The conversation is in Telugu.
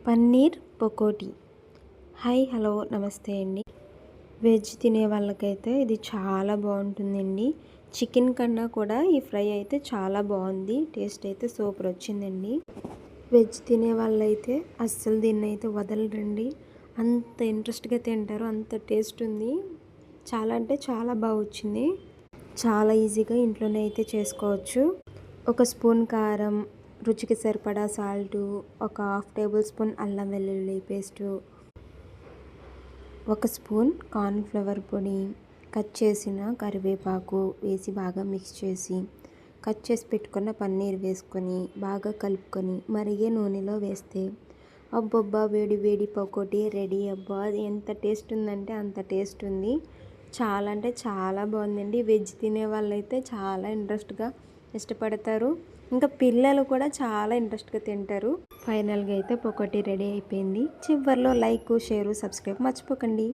పన్నీర్ పకోడీ. హాయ్ హలో నమస్తే అండి. వెజ్ తినే వాళ్ళకైతే ఇది చాలా బాగుంటుందండి. చికెన్ కన్నా కూడా ఈ ఫ్రై అయితే చాలా బాగుంది. టేస్ట్ అయితే సూపర్ వచ్చిందండి. వెజ్ తినే వాళ్ళైతే అస్సలు దీన్ని అయితే వదలరండి. అంత ఇంట్రెస్ట్గా తింటారు, అంత టేస్ట్ ఉంది. చాలా అంటే చాలా బాగా వచ్చింది. చాలా ఈజీగా ఇంట్లోనే అయితే చేసుకోవచ్చు. ఒక స్పూన్ కారం, రుచికి సరిపడా సాల్టు, ఒక హాఫ్ టేబుల్ స్పూన్ అల్లం వెల్లుల్లి పేస్టు, ఒక స్పూన్ కార్న్ఫ్లవర్ పొడి, కట్ చేసిన కరివేపాకు వేసి బాగా మిక్స్ చేసి కట్ చేసి పెట్టుకున్న పన్నీర్ వేసుకొని బాగా కలుపుకొని మరిగే నూనెలో వేస్తే అబ్బబ్బా వేడి వేడి పకోడీ రెడీ. అబ్బా ఎంత టేస్ట్ ఉందంటే అంత టేస్ట్ ఉంది. చాలా అంటే చాలా బాగుందండి. వెజ్ తినే వాళ్ళైతే చాలా ఇంట్రెస్ట్గా ఇష్టపడతారు. ఇంకా పిల్లలు కూడా చాలా ఇంట్రెస్ట్గా తింటారు. ఫైనల్గా అయితే పకోడీ రెడీ అయిపోయింది. చివరిలో లైక్, షేరు, సబ్స్క్రైబ్ మర్చిపోకండి.